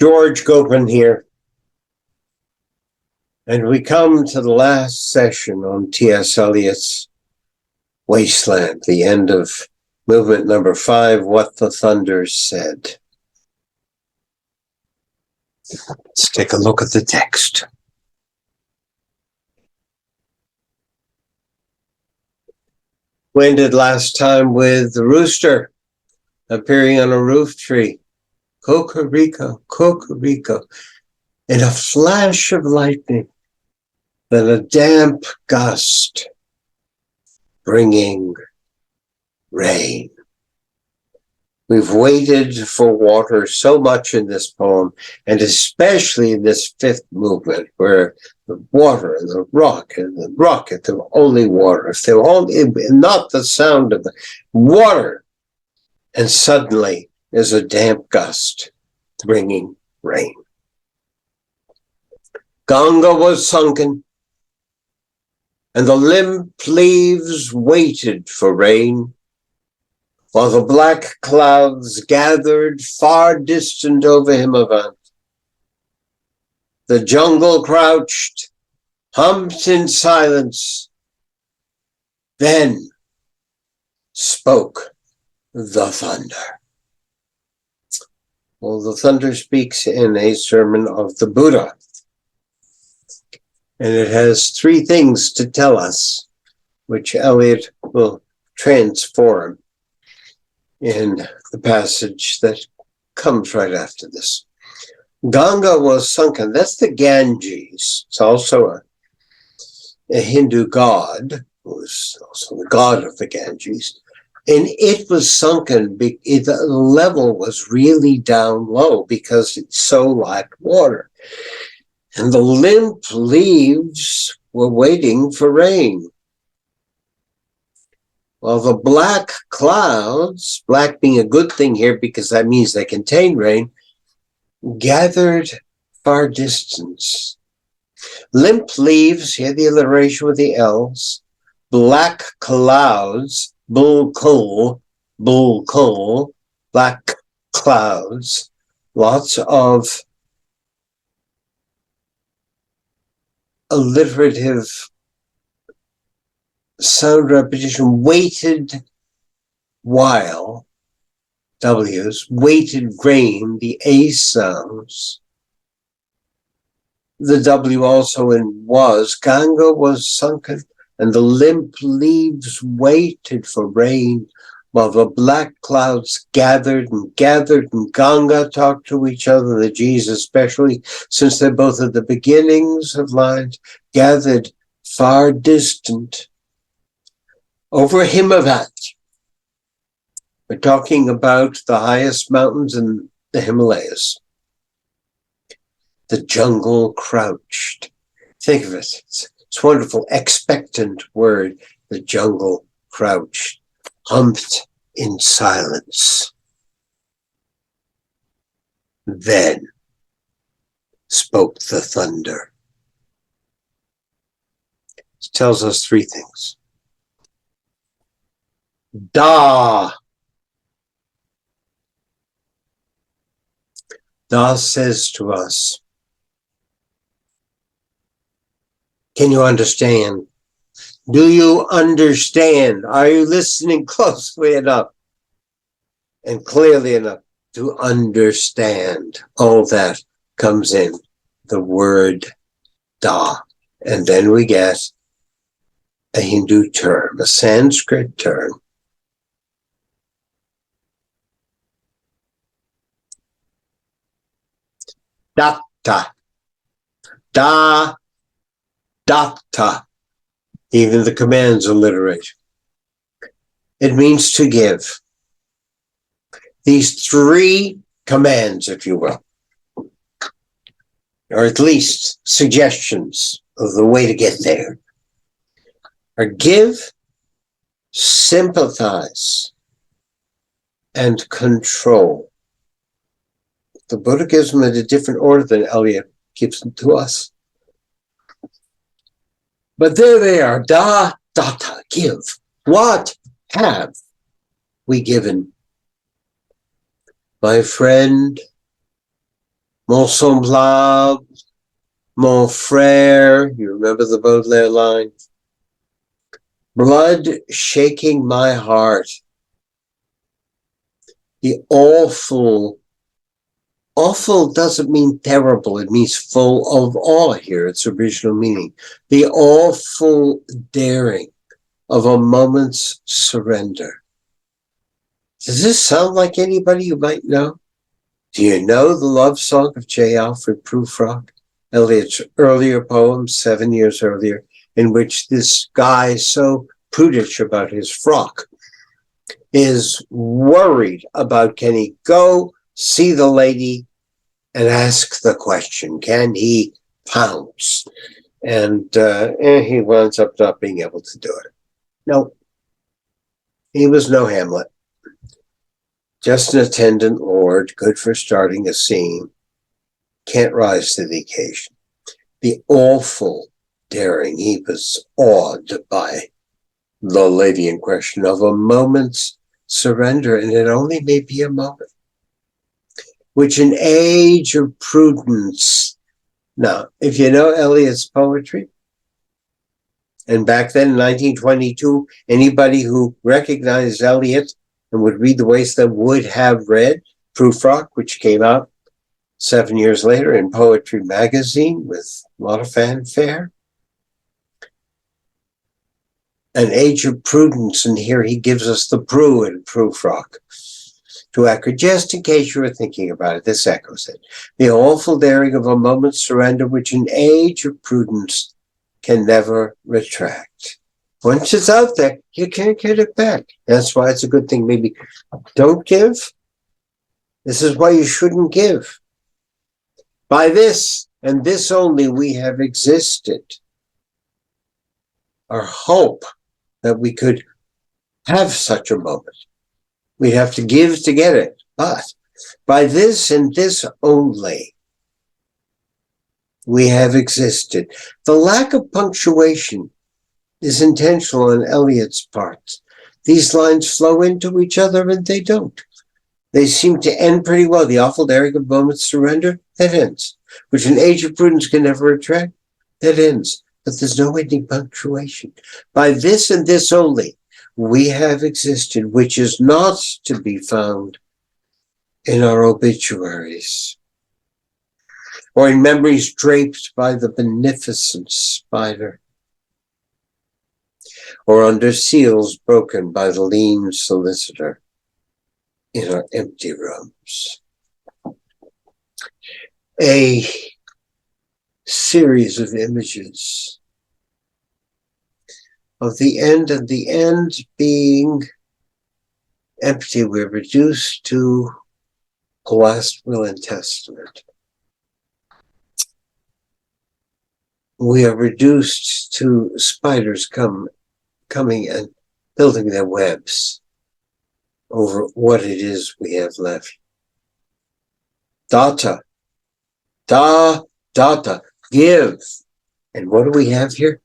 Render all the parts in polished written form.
George Gopen here, and we come to the last session on T.S. Eliot's Wasteland, the end of movement number 5, What the Thunder Said. Let's take a look at the text. We ended last time with the rooster appearing on a roof tree. Cocorico, cocorico. In a flash of lightning, then a damp gust bringing rain. We've waited for water so much in this poem, and especially in this fifth movement, where the water and the rock and the rocket, the only water, if they were only not the sound of the water, and suddenly there's a damp gust bringing rain. Ganga was sunken, and the limp leaves waited for rain, while the black clouds gathered far distant over Himavant. The jungle crouched, humped in silence. Then spoke the thunder. Well, the thunder speaks in a sermon of the Buddha. And it has 3 things to tell us, which Eliot will transform in the passage that comes right after this. Ganga was sunken. That's the Ganges. It's also a Hindu god, who is also the god of the Ganges. And it was sunken, the level was really down low because it so lacked water. And the limp leaves were waiting for rain. While the black clouds, black being a good thing here because that means they contain rain, gathered far distance. Limp leaves, here the alliteration with the L's, black clouds, bull coal, black clouds, lots of alliterative sound repetition, waited while, W's, waited rain, the A sounds. The W also in was, Ganga was sunken, and the limp leaves waited for rain, while the black clouds gathered, and Ganga talked to each other, the G's especially, since they're both at the beginnings of lines, gathered far distant over Himavant. We're talking about the highest mountains in the Himalayas. The jungle crouched. Think of it. It's wonderful, expectant word, the jungle crouched, humped in silence. Then spoke the thunder. It tells us 3 things. Da. Da says to us, can you understand? Do you understand? Are you listening closely enough and clearly enough to understand? All that comes in the word da. And then we get a Hindu term, a Sanskrit term. Datta. Da, datta. Even the commands alliterate. It means to give. These 3 commands, if you will, or at least suggestions of the way to get there, are give, sympathize, and control. The Buddha gives them in a different order than Eliot gives them to us. But there they are, da, datta, give. What have we given? My friend, Mon semblable, mon frère, you remember the Baudelaire line? Blood shaking my heart. The awful doesn't mean terrible, it means full of awe here, its original meaning. The awful daring of a moment's surrender. Does this sound like anybody you might know? Do you know the love song of J. Alfred Prufrock, Eliot's earlier poem, 7 years earlier, in which this guy, so prudish about his frock, is worried about, can he go see the lady and ask the question, can he pounce? And he winds up not being able to do it. No, he was no Hamlet. Just an attendant lord, good for starting a scene, can't rise to the occasion. The awful daring, he was awed by the lady in question, of a moment's surrender, and it only may be a moment, which an age of prudence. Now, if you know Eliot's poetry, and back then in 1922, anybody who recognized Eliot and would read the Wasteland would have read Prufrock, which came out 7 years later in Poetry Magazine with a lot of fanfare. An age of prudence, and here he gives us the brew in Prufrock. To echo, just in case you were thinking about it, this echoes it. The awful daring of a moment's surrender, which an age of prudence can never retract. Once it's out there, you can't get it back. That's why it's a good thing. Maybe don't give. This is why you shouldn't give. By this and this only we have existed. Our hope that we could have such a moment. We'd have to give to get it. But by this and this only, we have existed. The lack of punctuation is intentional on Eliot's part. These lines flow into each other and they don't. They seem to end pretty well. The awful daring of moment's surrender, that ends. Which an age of prudence can never retract, that ends. But there's no ending punctuation. By this and this only, we have existed, which is not to be found in our obituaries or in memories draped by the beneficent spider or under seals broken by the lean solicitor in our empty rooms. A series of images of the end, and the end being empty. We're reduced to a last will and testament. We are reduced to spiders coming and building their webs over what it is we have left. Data, give. And what do we have here?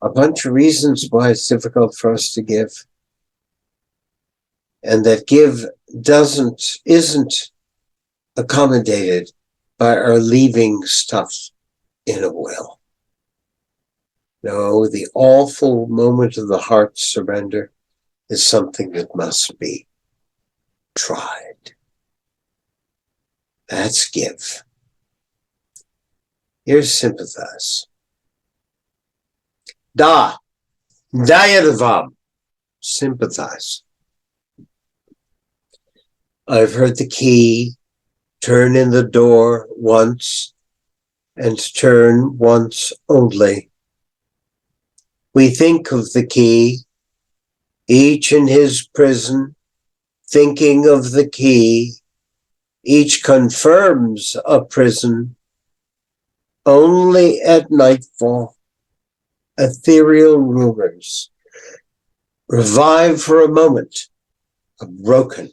A bunch of reasons why it's difficult for us to give. And that give isn't accommodated by our leaving stuff in a will. No, the awful moment of the heart's surrender is something that must be tried. That's give. Here's sympathize. Dayadavam, sympathize. I've heard the key turn in the door once and turn once only. We think of the key, each in his prison, thinking of the key, each confirms a prison. Only at nightfall, ethereal rumors revive for a moment a broken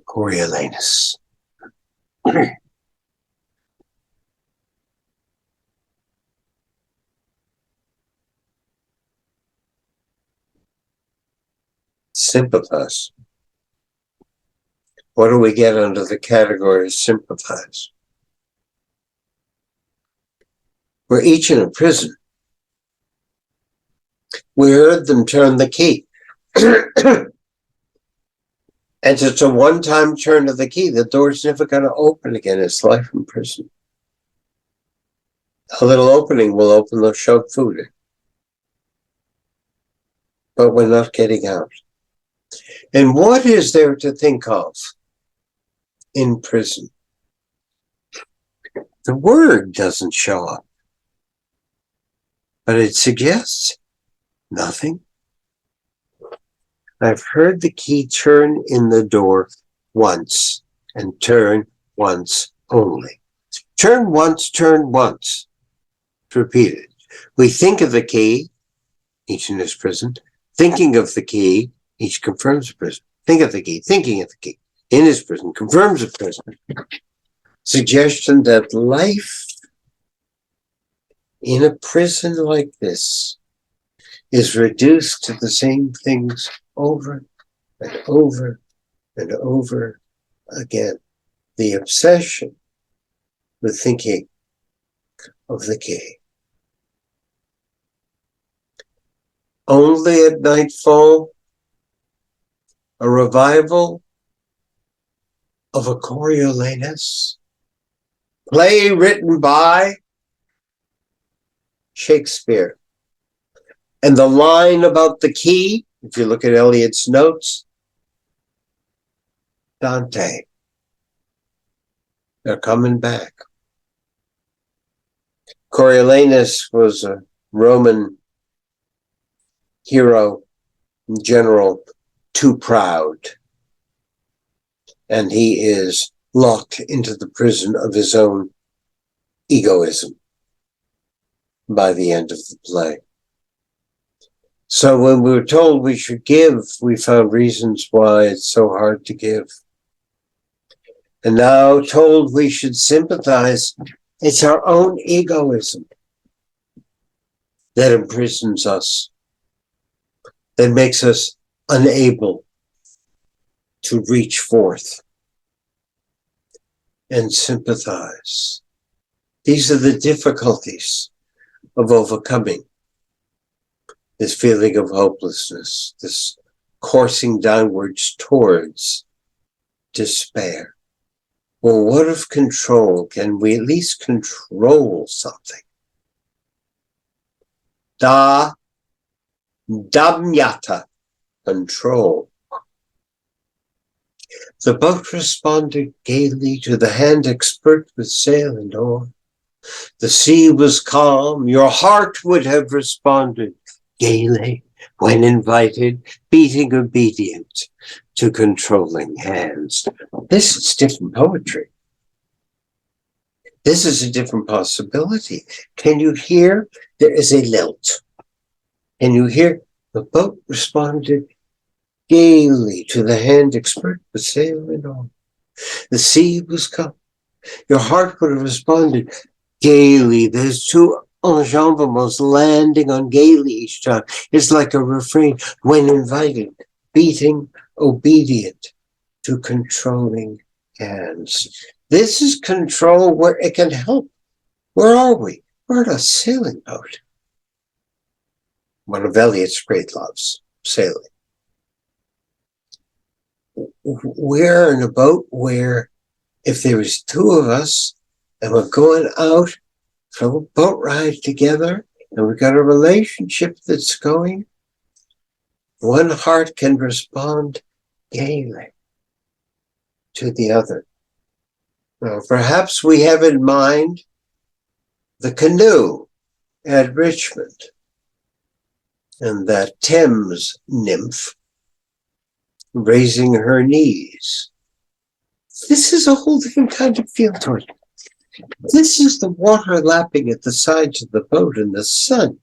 Coriolanus. Sympathize. What do we get under the category of sympathize? We're each in a prison. We heard them turn the key. And it's a one-time turn of the key. The door's never going to open again. It's life in prison. A little opening will open the shove food in. But we're not getting out. And what is there to think of in prison? The word doesn't show up, but it suggests nothing. I've heard the key turn in the door once, and turn once only. Turn once, turn once. Repeated. We think of the key, each in his prison. Thinking of the key, each confirms the prison. Think of the key, thinking of the key, in his prison, confirms the prison. Suggestion that life in a prison like this is reduced to the same things over and over and over again. The obsession with thinking of the key. Only at nightfall, a revival of a Coriolanus, play written by Shakespeare. And the line about the key, if you look at Eliot's notes, Dante. They're coming back. Coriolanus was a Roman hero, general, too proud. And he is locked into the prison of his own egoism by the end of the play. So when we were told we should give, we found reasons why it's so hard to give. And now told we should sympathize, it's our own egoism that imprisons us, that makes us unable to reach forth and sympathize. These are the difficulties of overcoming this feeling of hopelessness, this coursing downwards towards despair. Well, what of control? Can we at least control something? Damyata, control. The boat responded gaily to the hand expert with sail and oar. The sea was calm, your heart would have responded gaily when invited, beating obedient to controlling hands. This is different poetry. This is a different possibility. Can you hear? There is a lilt. Can you hear? The boat responded gaily to the hand expert with sail and all. The sea was calm. Your heart would have responded gaily. There's two enjambments landing on gaily each time. It's like a refrain. When invited, beating obedient to controlling hands. This is control where it can help. Where are we? We're on a sailing boat. One of Eliot's great loves, sailing. We're in a boat where if there is two of us and we're going out for a boat ride together and we've got a relationship that's going, one heart can respond gaily to the other. Now, perhaps we have in mind the canoe at Richmond and that Thames nymph raising her knees. This is a whole different kind of feel to it. This is the water lapping at the sides of the boat and the sun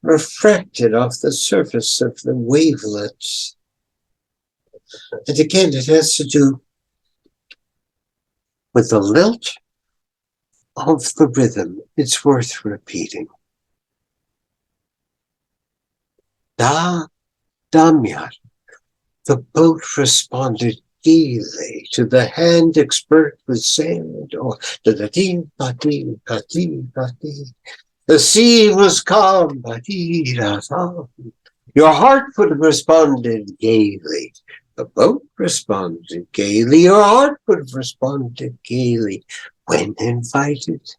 refracted off the surface of the wavelets. And again, it has to do with the lilt of the rhythm. It's worth repeating. Damyat. The boat responded gaily to the hand expert with sail and oar. The The sea was calm, your heart would have responded gaily. The boat responded gaily, your heart would have responded gaily. When invited,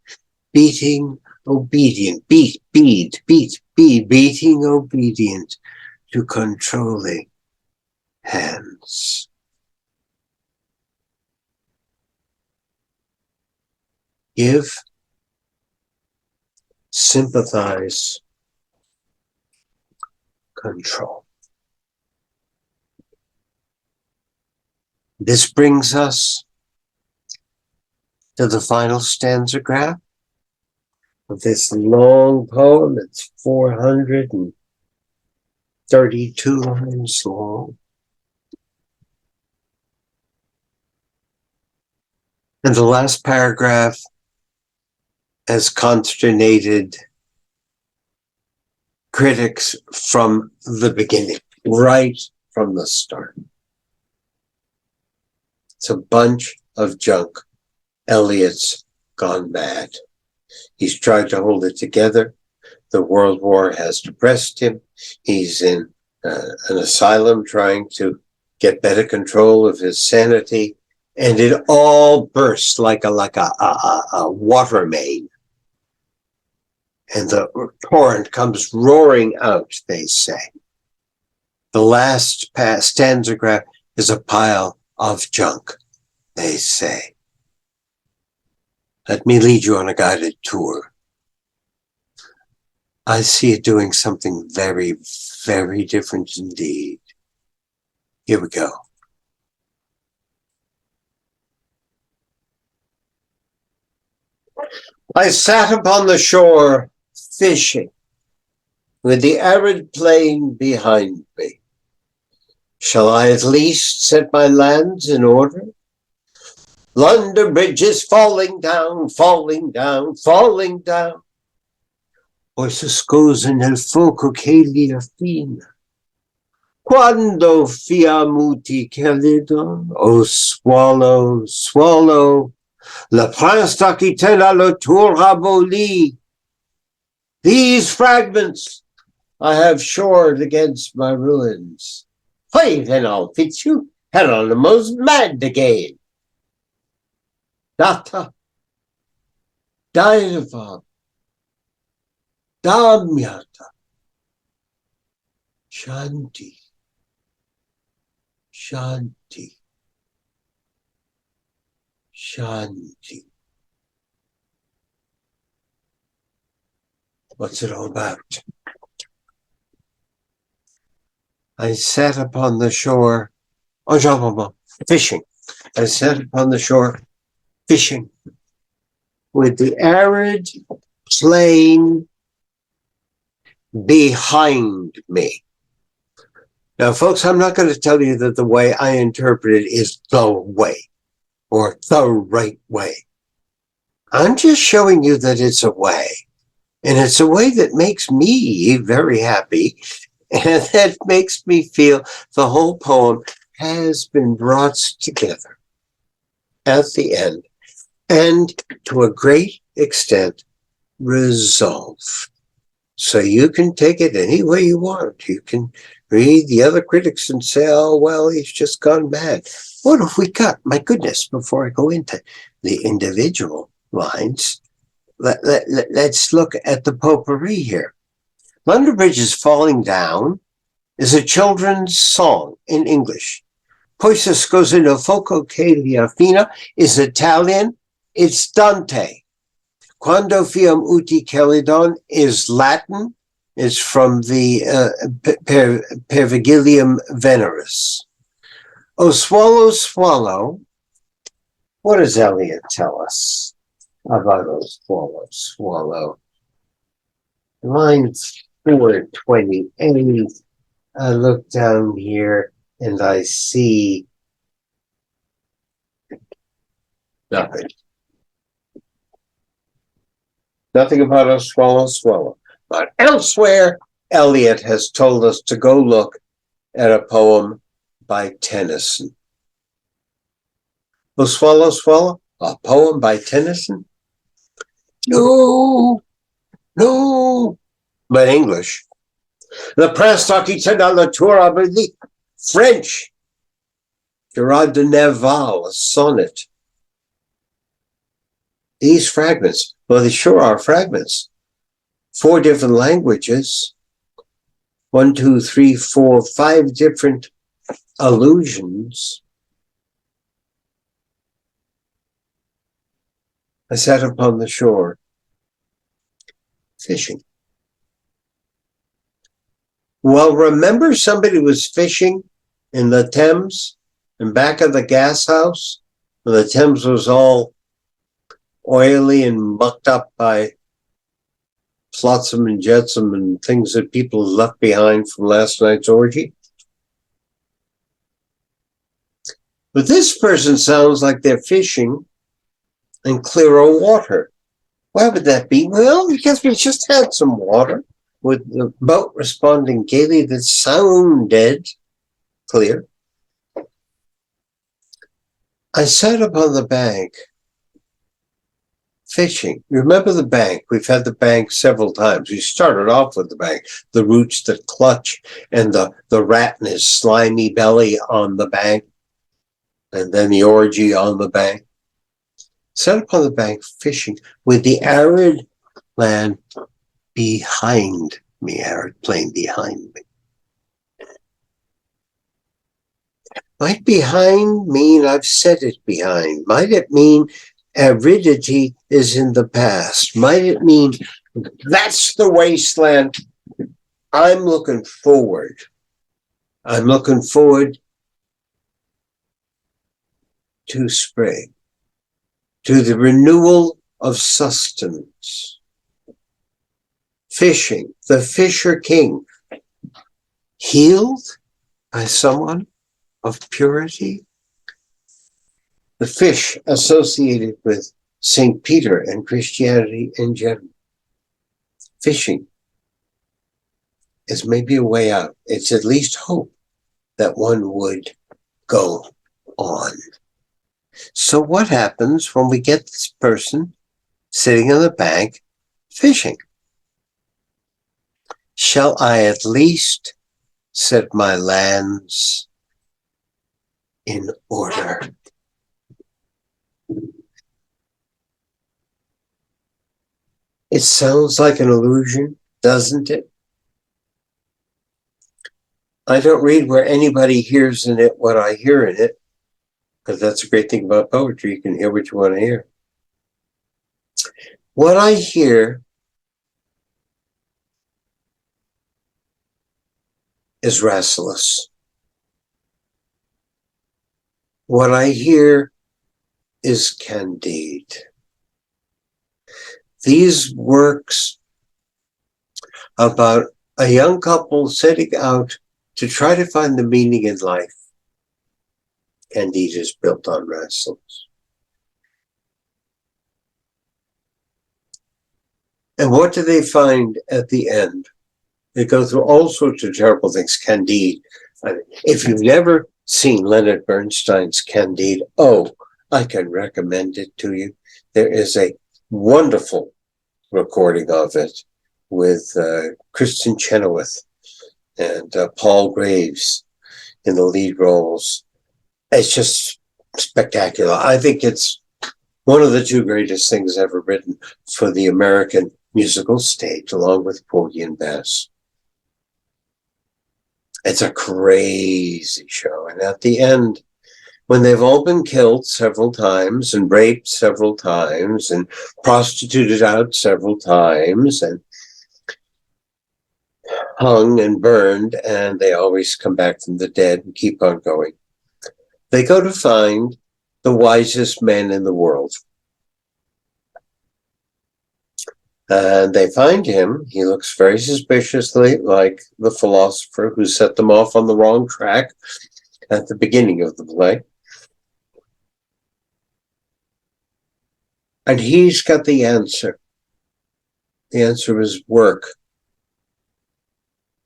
beating obedient, beating obedient to controlling hands. Give, sympathize, control. This brings us to the final stanza graph of this long poem. It's 432 lines long. And the last paragraph has consternated critics from the beginning, right from the start. It's a bunch of junk. Eliot's gone mad. He's tried to hold it together. The World War has depressed him. He's in an asylum trying to get better control of his sanity. And it all bursts like a water main. And the torrent comes roaring out, they say. The last stanza graph is a pile of junk, they say. Let me lead you on a guided tour. I see it doing something very, very different indeed. Here we go. I sat upon the shore fishing with the arid plain behind me. Shall I at least set my lands in order? London Bridge is falling down, falling down, falling down. Poi si scusa nel fuoco che li affina. Quando fiamuti Caledon, oh swallow, swallow, le prince d'Aquitaine à la tour abolie. These fragments I have shored against my ruins. Why then I'll fit you, Hieronymus mad again. Data, Dainava, Damyata, Shanti, Shanti, Shanti. What's it all about? I sat upon the shore, fishing. I sat upon the shore fishing with the arid plain behind me. Now, folks, I'm not going to tell you that the way I interpret it is the way or the right way. I'm just showing you that it's a way. And it's a way that makes me very happy. And that makes me feel the whole poem has been brought together at the end. And to a great extent, resolved. So you can take it any way you want. You can read the other critics and say, oh, well, he's just gone mad. What have we got? My goodness, before I go into the individual lines, let's look at the potpourri here. London Bridge is Falling Down is a children's song in English. Poi si scusa nel fuoco che li affina is Italian. It's Dante. Quando fiam uti Caledon is Latin. It's from the Per Vigilium Veneris. Oh, swallow, swallow. What does Eliot tell us about oh, swallow, swallow? Line 428. I look down here and I see nothing. Nothing about a swallow, swallow. But elsewhere, Eliot has told us to go look at a poem by Tennyson. Oh, swallow, swallow, a poem by Tennyson? No, No, but English. Le prince s'acquitta dans la tour abadie. French. Gerard de Nerval, a sonnet. These fragments, well, they sure are fragments. 4 different languages. 1, 2, 3, 4, 5 different allusions. I sat upon the shore, fishing. Well, remember somebody was fishing in the Thames in back of the gas house? The Thames was all oily and mucked up by flotsam and jetsam and things that people left behind from last night's orgy. But this person sounds like they're fishing in clearer water. Why would that be? Well, because we just had some water with the boat responding gaily that sounded clear. I sat upon the bank fishing. Remember the bank? We've had the bank several times. We started off with the bank, the roots that clutch and the rat in his slimy belly on the bank, and then the orgy on the bank. Sat upon the bank fishing with the arid land behind me, arid plain behind me. Might behind mean I've said it behind? Might it mean aridity is in the past? Might it mean that's the wasteland? I'm looking forward. I'm looking forward to spring, to the renewal of sustenance. Fishing, the fisher king, healed by someone of purity. The fish associated with St. Peter and Christianity in general. Fishing is maybe a way out. It's at least hope that one would go on. So what happens when we get this person sitting on the bank fishing? Shall I at least set my lands in order? It sounds like an illusion, doesn't it? I don't read where anybody hears in it what I hear in it, because that's a great thing about poetry. You can hear what you want to hear. What I hear is Rasselas. What I hear is Candide. These works about a young couple setting out to try to find the meaning in life. Candide is built on Rasselas. And what do they find at the end? They go through all sorts of terrible things. Candide. If you've never seen Leonard Bernstein's Candide, I can recommend it to you. There is a wonderful recording of it with Kristen Chenoweth and Paul Graves in the lead roles. It's just spectacular. I think it's one of the 2 greatest things ever written for the American musical stage, along with Porgy and Bess. It's a crazy show. And at the end, when they've all been killed several times and raped several times and prostituted out several times and hung and burned, and they always come back from the dead and keep on going, they go to find the wisest man in the world. And they find him. He looks very suspiciously like the philosopher who set them off on the wrong track at the beginning of the play. And he's got the answer. The answer is work,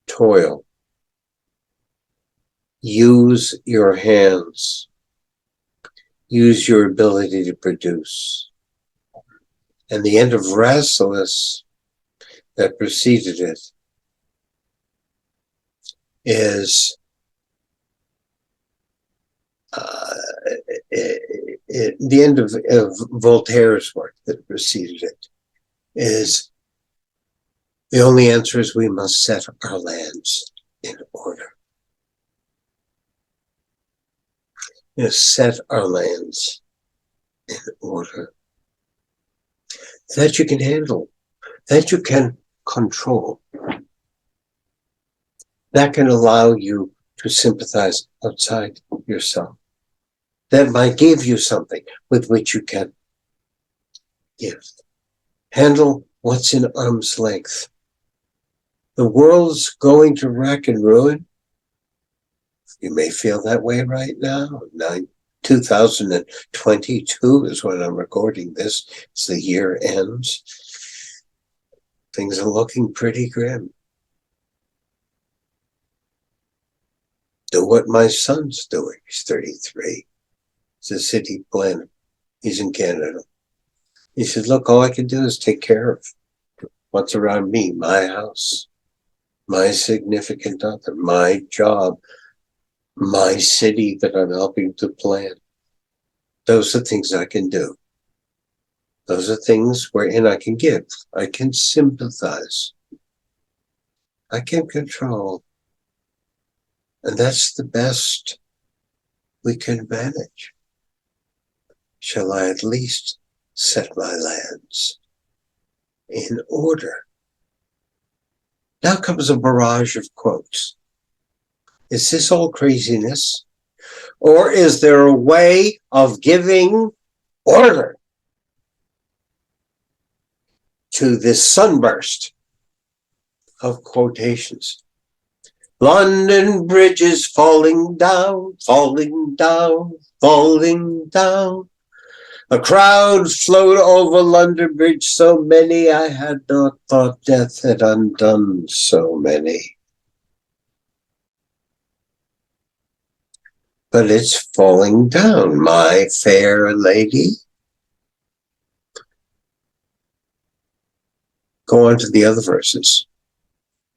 toil. Use your hands. Use your ability to produce. And the end of Rasselas that preceded it is the end of Voltaire's work that preceded it is the only answer is we must set our lands in order. Set our lands in order that you can handle, that you can control, that can allow you to sympathize outside yourself, that might give you something with which you can give. Handle what's in arm's length. The world's going to wreck and ruin. You may feel that way right now. 2022 is when I'm recording this. As the year ends, things are looking pretty grim. Do what my son's doing. He's 33. He's a city planner. He's in Canada. He said, look, all I can do is take care of what's around me, my house, my significant other, my job, my city that I'm helping to plan. Those are things I can do. Those are things wherein I can give. I can sympathize. I can control. And that's the best we can manage. Shall I at least set my lands in order? Now comes a barrage of quotes. Is this all craziness? Or is there a way of giving order to this sunburst of quotations? London Bridge is falling down, falling down, falling down. A crowd flowed over London Bridge, so many I had not thought death had undone so many. But it's falling down, my fair lady. Go on to the other verses.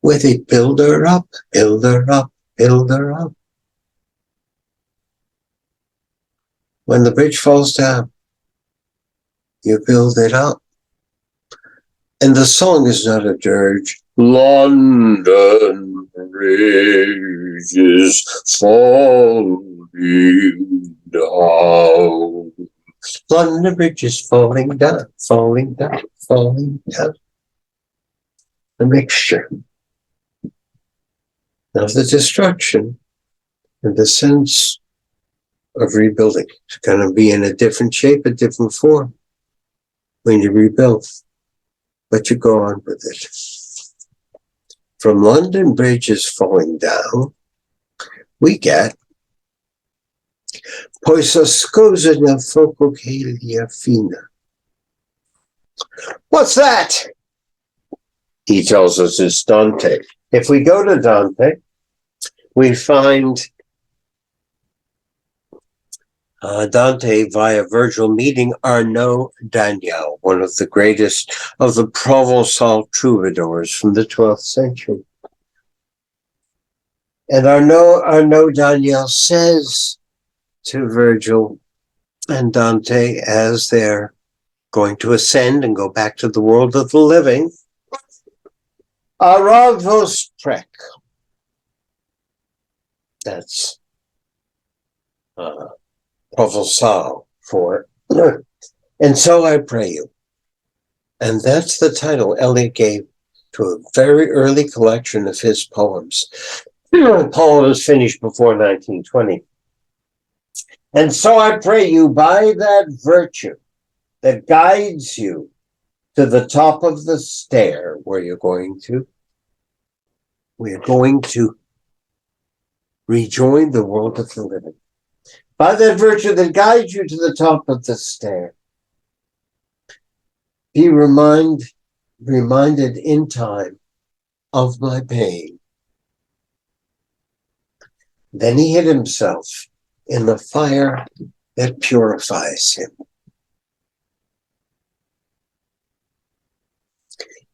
With it, build her up, build her up, build her up. When the bridge falls down, you build it up. And the song is not a dirge. London Bridge is falling down. London Bridge is falling down, falling down, falling down. A mixture of the destruction and the sense of rebuilding. It's going to be in a different shape, a different form when you rebuild, but you go on with it. From London Bridge is falling down, we get Poisa scusa nel fuoco che li affina. What's that? He tells us it's Dante. If we go to Dante, we find Dante via Virgil meeting Arnaud Daniel, one of the greatest of the Provençal troubadours from the 12th century. And Arnaud Daniel says to Virgil and Dante as they're going to ascend and go back to the world of the living, Aravos prec. That's Provençal for, and so I pray you. And that's the title Eliot gave to a very early collection of his poems. Poems finished before 1920. And so I pray you, by that virtue that guides you to the top of the stair where we're going to rejoin the world of the living. By that virtue that guides you to the top of the stair, be reminded in time of my pain. Then he hid himself in the fire that purifies him.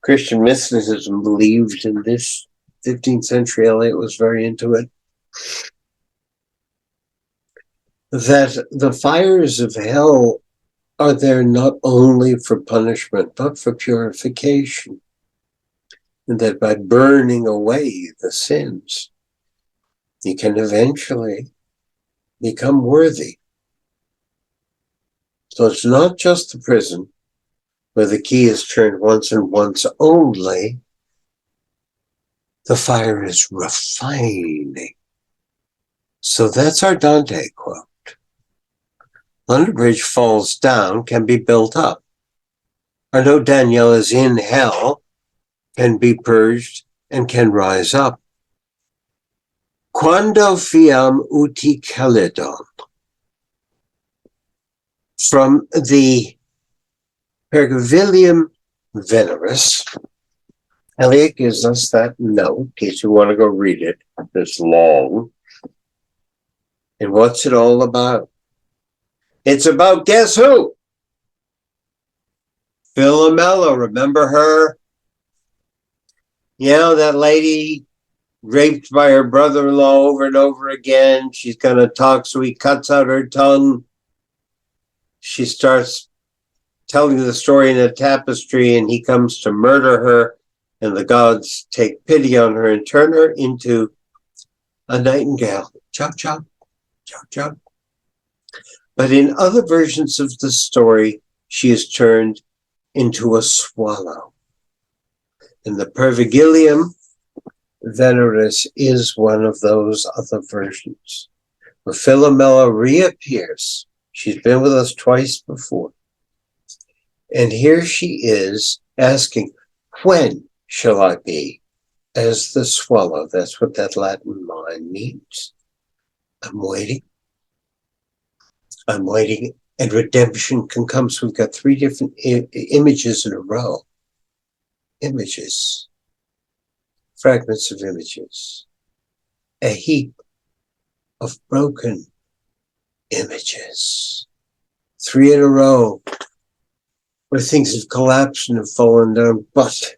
Christian mysticism believed in this. 15th century Eliot was very into it. That the fires of hell are there not only for punishment, but for purification. And that by burning away the sins, you can eventually become worthy. So it's not just the prison where the key is turned once and once only. The fire is refining. So that's our Dante quote. When a bridge falls down, can be built up. Or no Daniel is in hell, can be purged and can rise up. Quando fiam uti calidon. From the Pergavilium Veneris, Eliot gives us that note, in case you want to go read it. It's long. And what's it all about? It's about, guess who? Philomela, remember her? You know, that lady raped by her brother-in-law over and over again. She's going to talk, so he cuts out her tongue. She starts telling the story in a tapestry, and he comes to murder her, and the gods take pity on her and turn her into a nightingale. Chop, chop, chop, chop. But in other versions of the story, she is turned into a swallow. And the Pervigilium Veneris is one of those other versions, where Philomela reappears. She's been with us twice before. And here she is asking, when shall I be as the swallow? That's what that Latin line means. I'm waiting. I'm waiting. And redemption can come. So we've got three different images in a row. Images. Fragments of images. A heap of broken images. Three in a row where things have collapsed and have fallen down, but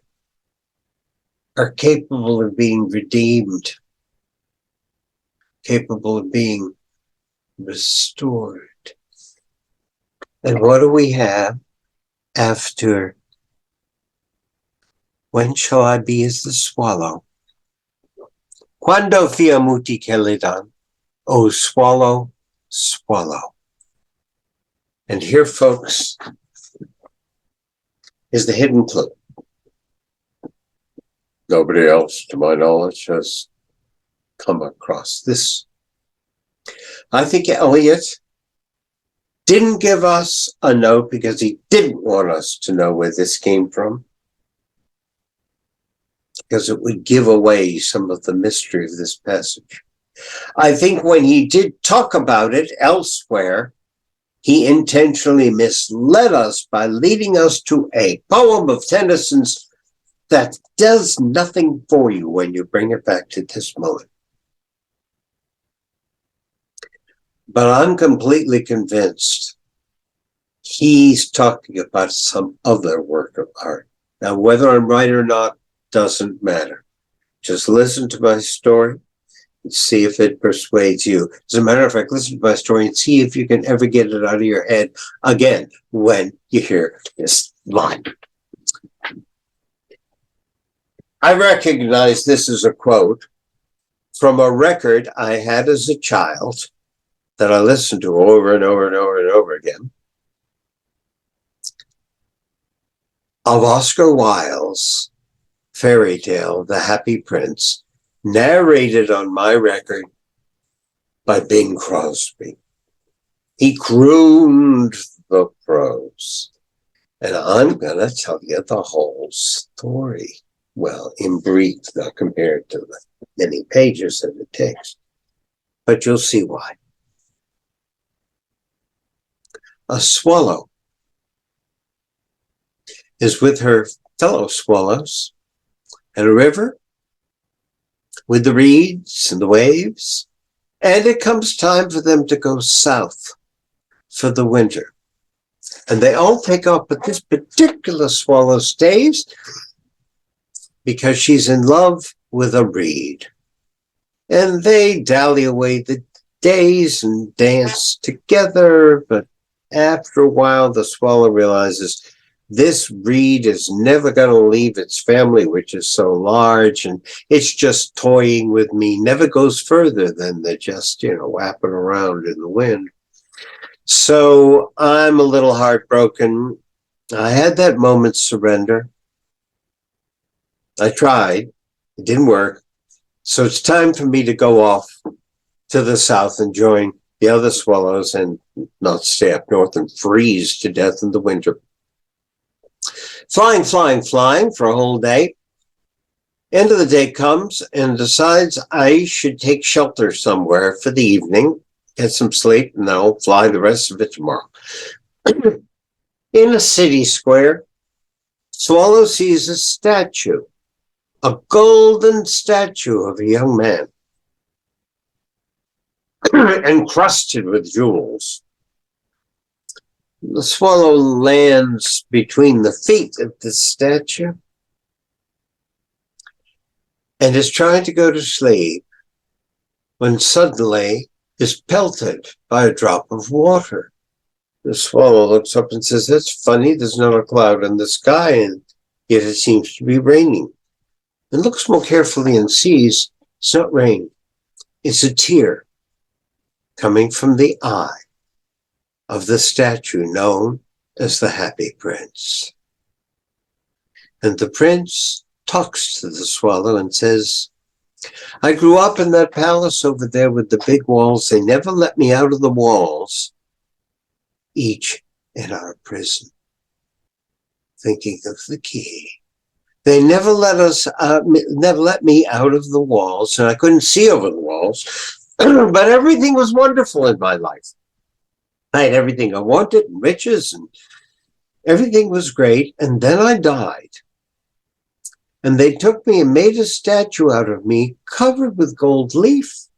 are capable of being redeemed, capable of being restored. And what do we have after, when shall I be as the swallow? Quando fiam uti celidan, O swallow, swallow. And here, folks, is the hidden clue. Nobody else, to my knowledge, has come across this. I think Eliot didn't give us a note because he didn't want us to know where this came from, because it would give away some of the mystery of this passage. I think when he did talk about it elsewhere, he intentionally misled us by leading us to a poem of Tennyson's that does nothing for you when you bring it back to this moment. But I'm completely convinced he's talking about some other work of art. Now, whether I'm right or not doesn't matter. Just listen to my story and see if it persuades you. As a matter of fact, listen to my story and see if you can ever get it out of your head again when you hear this line. I recognize this is a quote from a record I had as a child that I listened to over and over and over and over again, of Oscar Wilde's fairy tale, The Happy Prince, narrated on my record by Bing Crosby. He crooned the prose. And I'm going to tell you the whole story. Well, in brief, not compared to the many pages that it takes. But you'll see why. A swallow is with her fellow swallows at a river with the reeds and the waves, and it comes time for them to go south for the winter. And they all take off, but this particular swallow stays because she's in love with a reed. And they dally away the days and dance together, but after a while, the swallow realizes this reed is never going to leave its family, which is so large, and it's just toying with me, never goes further than they're just, whapping around in the wind. So I'm a little heartbroken. I had that moment's surrender. I tried. It didn't work. So it's time for me to go off to the south and join the other swallows and not stay up north and freeze to death in the winter. Flying for a whole day. End of the day comes and decides I should take shelter somewhere for the evening, get some sleep, and I'll fly the rest of it tomorrow. In a city square, Swallow sees a statue, a golden statue of a young man, encrusted with jewels. The swallow lands between the feet of the statue and is trying to go to sleep when suddenly is pelted by a drop of water. The swallow looks up and says, "That's funny, there's not a cloud in the sky, and yet it seems to be raining." And looks more carefully and sees it's not rain, it's a tear coming from the eye of the statue known as the Happy Prince. And the prince talks to the swallow and says, "I grew up in that palace over there with the big walls. They never let me out of the walls, each in our prison." Thinking of the key. They never let me out of the walls, and I couldn't see over the walls, but everything was wonderful in my life. I had everything I wanted, and riches, and everything was great. And then I died. And they took me and made a statue out of me covered with gold leaf.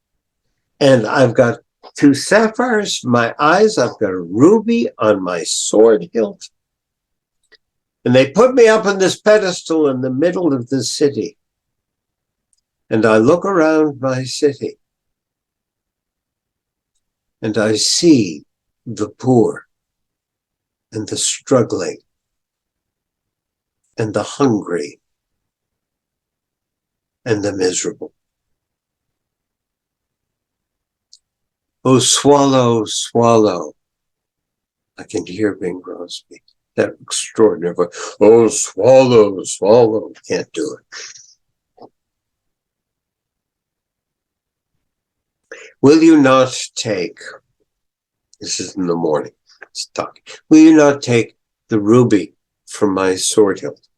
And I've got 2 sapphires for my eyes. I've got a ruby on my sword hilt. And they put me up on this pedestal in the middle of the city. And I look around my city. And I see the poor and the struggling and the hungry and the miserable. Oh, swallow, swallow. I can hear Bing Crosby. That extraordinary voice. Oh, swallow, swallow. Can't do it. Will you not take, this is in the morning, it's talking. Will you not take the ruby from my sword hilt?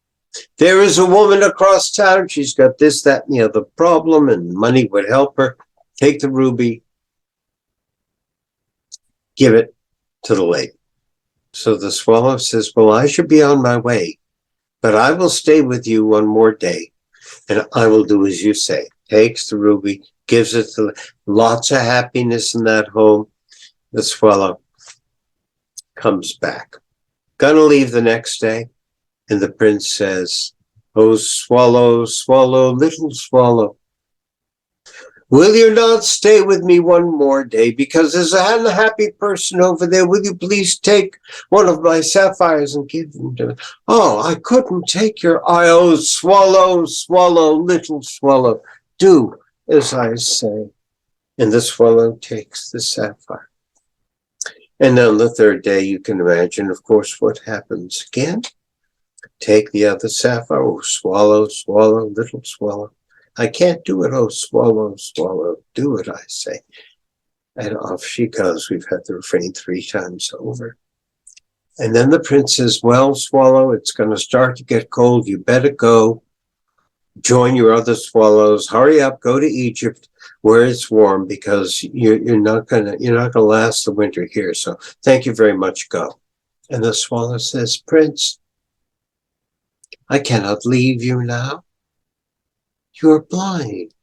There is a woman across town. She's got this, that, and the other problem, and money would help her. Take the ruby. Give it to the lady. So the swallow says, well, I should be on my way, but I will stay with you one more day, and I will do as you say. Takes the ruby, gives it to lots of happiness in that home. The swallow comes back. Gonna leave the next day. And the prince says, oh, swallow, swallow, little swallow, will you not stay with me one more day? Because there's a unhappy person over there. Will you please take one of my sapphires and give them to me? Oh, I couldn't take your eye. Oh, swallow, swallow, little swallow, do as I say. And the swallow takes the sapphire. And on the third day, you can imagine, of course, what happens again. Take the other sapphire. Oh, swallow, swallow, little swallow. I can't do it. Oh, swallow, swallow, do it, I say. And off she goes. We've had the refrain 3 times over. And then the prince says, well, swallow, it's going to start to get cold. You better go. Join your other swallows. Hurry up. Go to Egypt where it's warm, because you're not going to last the winter here. So thank you very much. Go. And the swallow says, Prince, I cannot leave you now. You are blind.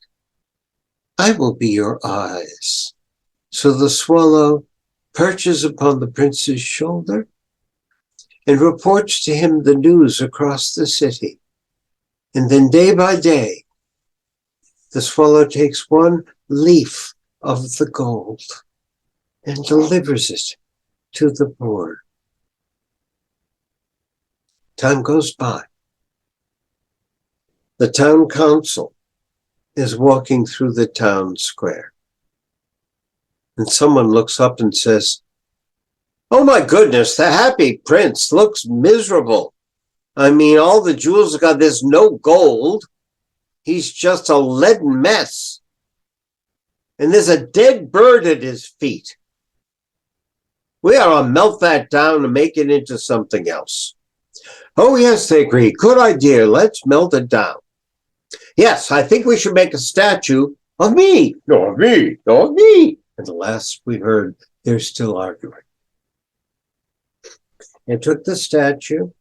I will be your eyes. So the swallow perches upon the prince's shoulder and reports to him the news across the city. And then day by day, the swallow takes one leaf of the gold and delivers it to the poor. Time goes by. The town council is walking through the town square. And someone looks up and says, "Oh my goodness, the happy prince looks miserable. I mean, all the jewels have got this no gold. He's just a leaden mess. And there's a dead bird at his feet. We ought to melt that down and make it into something else." "Oh yes," they agree. "Good idea. Let's melt it down." "Yes, I think we should make a statue of me." "No, of me. No, of me." And the last we heard, they're still arguing. They took the statue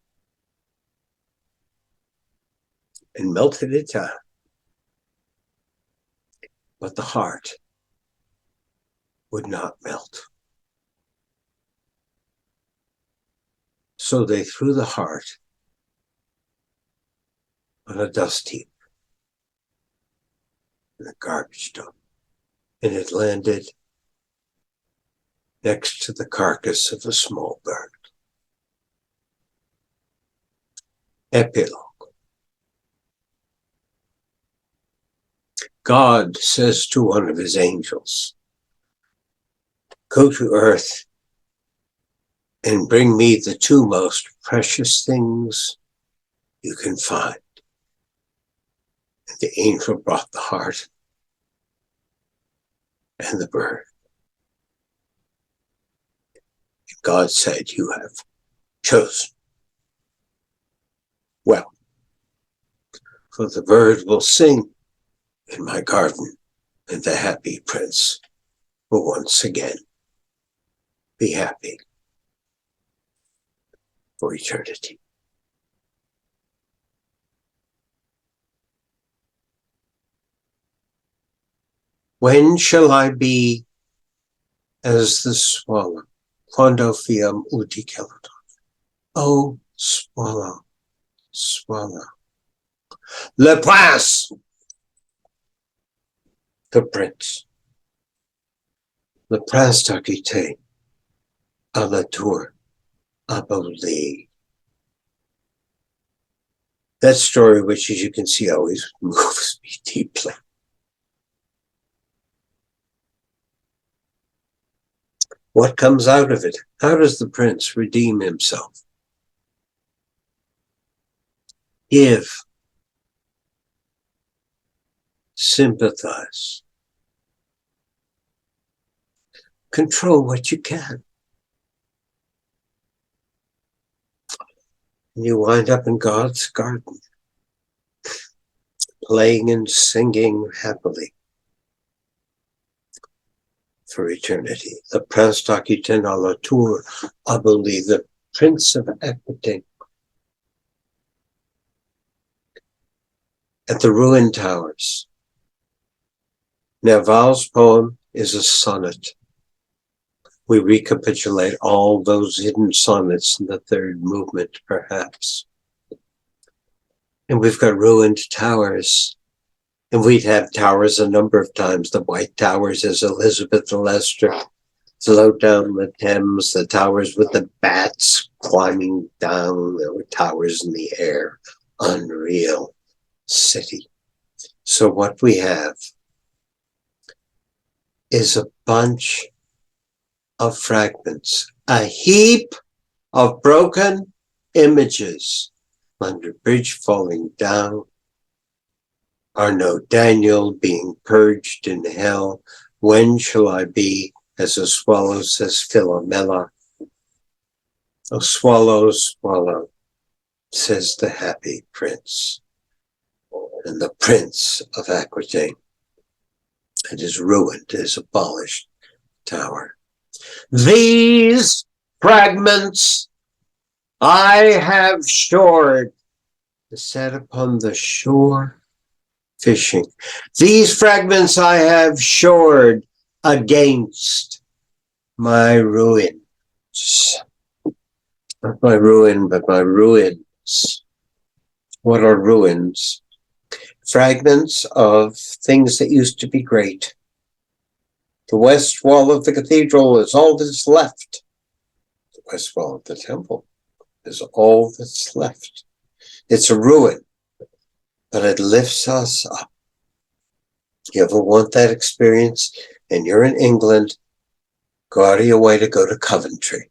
and melted it down. But the heart would not melt. So they threw the heart on a dust heap in a garbage dump, and it landed next to the carcass of a small bird. Epilogue. God says to one of his angels, "Go to earth and bring me the two most precious things you can find." And the angel brought the heart and the bird. And God said, "You have chosen well, for the bird will sing in my garden, and the happy prince will once again be happy for eternity." When shall I be as the swallow? Quando fiam uti celadon. Oh, swallow, swallow. Le prince, the prince. Le prince d'Aquitaine, à la tour abolie. That story, which as you can see always moves me deeply. What comes out of it? How does the prince redeem himself? Give. Sympathize. Control what you can. And you wind up in God's garden, playing and singing happily for eternity. The Prince d'Aquitaine à la tour abolie, the Prince of Aquitaine. At the ruined towers. Nerval's poem is a sonnet. We recapitulate all those hidden sonnets in the third movement, perhaps. And we've got ruined towers. And we'd have towers a number of times. The White Towers as Elizabeth and Leicester float down the Thames. The towers with the bats climbing down. There were towers in the air. Unreal city. So what we have is a bunch of fragments, a heap of broken images. Under bridge falling down. Arno Daniel being purged in hell. When shall I be as a swallow, says Philomela. Oh, swallow, swallow, says the happy prince. And the Prince of Aquitaine. It is ruined, it is abolished tower. These fragments I have shored, sat upon the shore fishing. These fragments I have shored against my ruins. Not my ruin, but my ruins. What are ruins? fragments of things that used to be great. The west wall of the cathedral is all that's left. The west wall of the temple is all that's left. It's a ruin, but it lifts us up. You ever want that experience and you're in England, go out of your way to go to Coventry.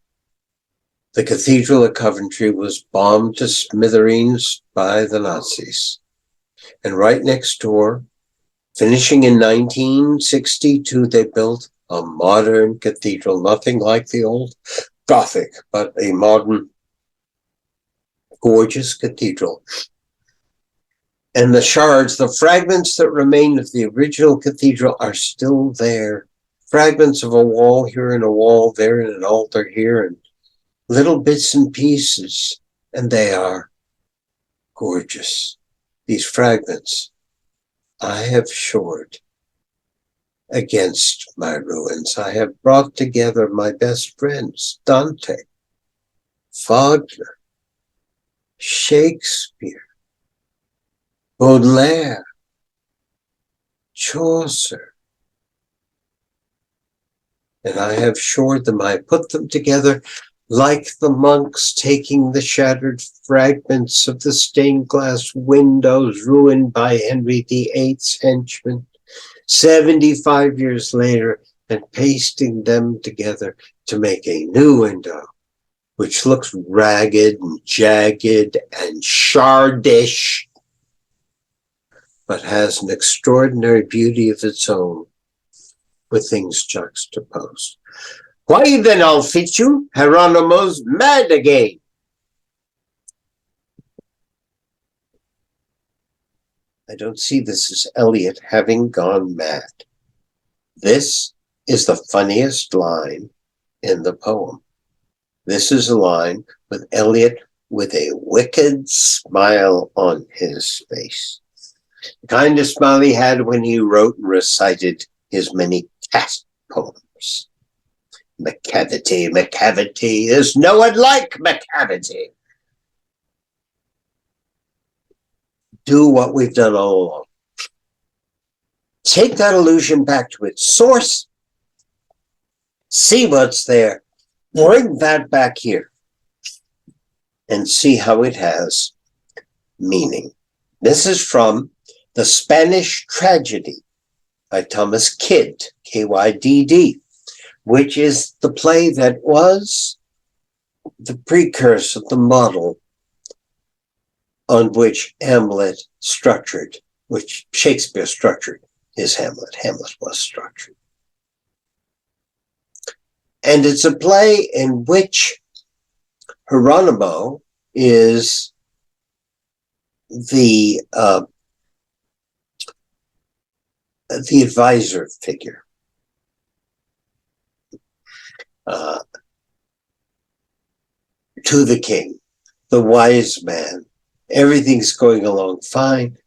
The cathedral at Coventry was bombed to smithereens by the Nazis. And right next door, finishing in 1962, they built a modern cathedral, nothing like the old Gothic, but a modern, gorgeous cathedral. And the shards, the fragments that remain of the original cathedral are still there. Fragments of a wall here and a wall there and an altar here and little bits and pieces. And they are gorgeous. These fragments I have shored against my ruins. I have brought together my best friends, Dante, Wagner, Shakespeare, Baudelaire, Chaucer, and I have shored them. I put them together like the monks taking the shattered fragments of the stained glass windows ruined by Henry VIII's henchmen 75 years later and pasting them together to make a new window, which looks ragged and jagged and shardish, but has an extraordinary beauty of its own with things juxtaposed. Why then I'll fit you, Hieronymo's mad again. I don't see this as Eliot having gone mad. This is the funniest line in the poem. This is a line with Eliot with a wicked smile on his face. The kind of smile he had when he wrote and recited his many cat poems. McCavity, McCavity, there's no one like McCavity. Do what we've done all along. Take that illusion back to its source. See what's there. Bring that back here. And see how it has meaning. This is from The Spanish Tragedy by Thomas Kydd, Kydd, which is the play that was the precursor, the model on which Hamlet structured, which Shakespeare structured his Hamlet. Hamlet was structured. And it's a play in which Hieronymo is the advisor figure. To the king, the wise man. Everything's going along fine,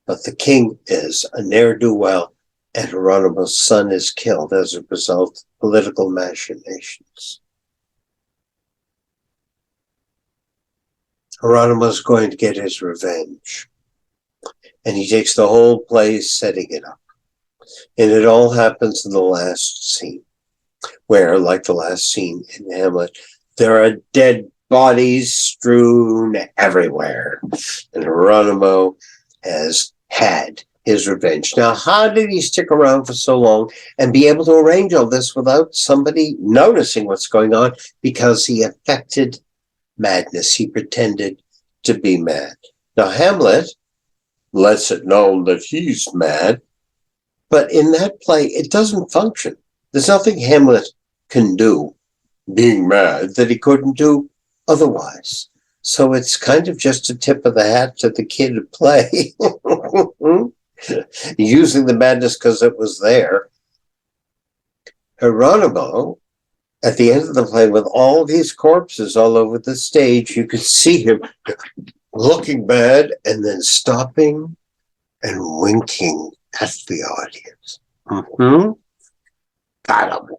but the king is a ne'er-do-well, and Hieronymo's son is killed as a result of political machinations. Hieronymo's going to get his revenge, and he takes the whole play setting it up. And it all happens in the last scene, where, like the last scene in Hamlet, there are dead bodies strewn everywhere. And Hieronymo has had his revenge. Now, how did he stick around for so long and be able to arrange all this without somebody noticing what's going on? Because he affected madness. He pretended to be mad. Now, Hamlet lets it known that he's mad, but in that play, it doesn't function. There's nothing Hamlet can do, being mad, that he couldn't do otherwise. So it's kind of just a tip of the hat to the kid at play, using the madness because it was there. Hieronymo, at the end of the play, with all these corpses all over the stage, you could see him looking mad and then stopping and winking at the audience. Mm-hmm. Got him.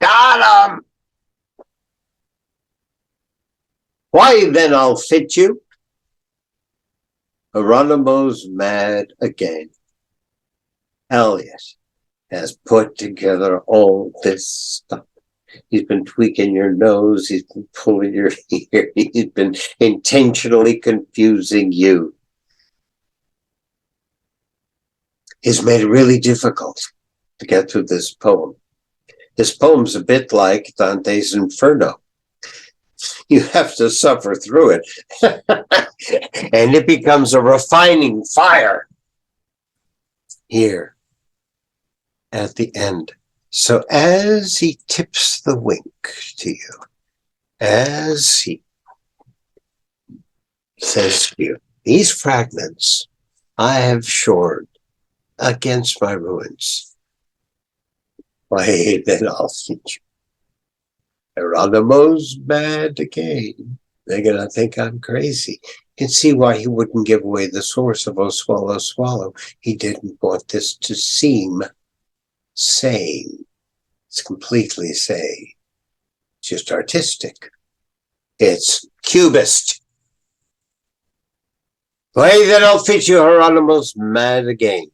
Got him. Why then I'll fit you. Geronimo's mad again. Eliot has put together all this stuff. He's been tweaking your nose. He's been pulling your ear. He's been intentionally confusing you. He's made it really difficult to get through this poem. This poem's a bit like Dante's Inferno. You have to suffer through it. And it becomes a refining fire here at the end. So as he tips the wink to you, as he says to you, these fragments I have shored against my ruins. Why, then I'll teach you. Geronimo's mad again. They're going to think I'm crazy. You can see why he wouldn't give away the source of "Oh Swallow, Swallow." He didn't want this to seem sane. It's completely sane. It's just artistic. It's cubist. Why, then I'll fit you, Geronimo's mad again.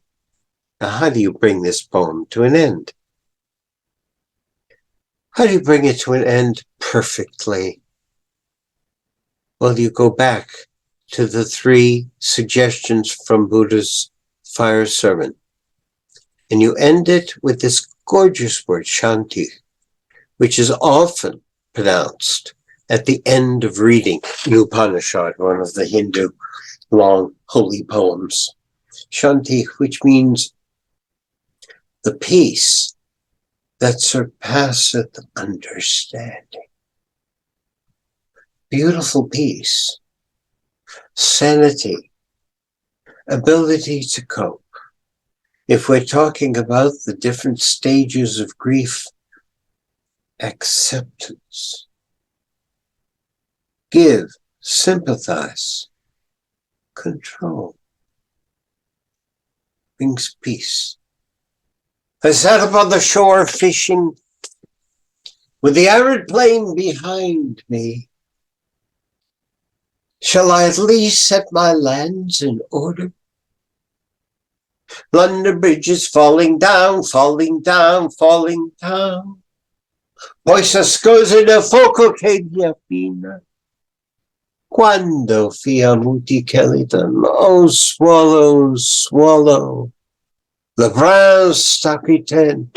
Now, how do you bring this poem to an end? How do you bring it to an end perfectly? Well, you go back to the 3 suggestions from Buddha's fire sermon, and you end it with this gorgeous word, shanti, which is often pronounced at the end of reading the Upanishad, one of the Hindu long holy poems. Shanti, which means the peace that surpasseth understanding. Beautiful peace, sanity, ability to cope. If we're talking about the different stages of grief, acceptance, give, sympathize, control, brings peace. I sat upon the shore fishing with the arid plain behind me. Shall I at least set my lands in order? London Bridge is falling down, falling down, falling down. Questa scosa del fuoco che diafina. Quando fia muti Keliton, oh swallow, swallow. Le prince stacquiten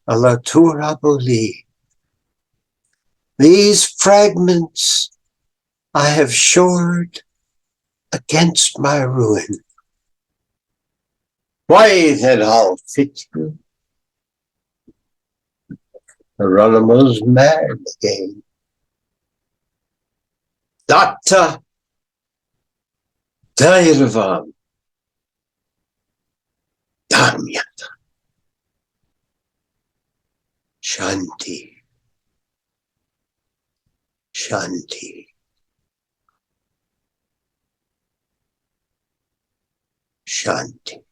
a la tour abolie. These fragments I have shored against my ruin. Why, then I'll fit you. Geronimo's mad again. Datta Dairavam Dhamyata Shanti Shanti Shanti.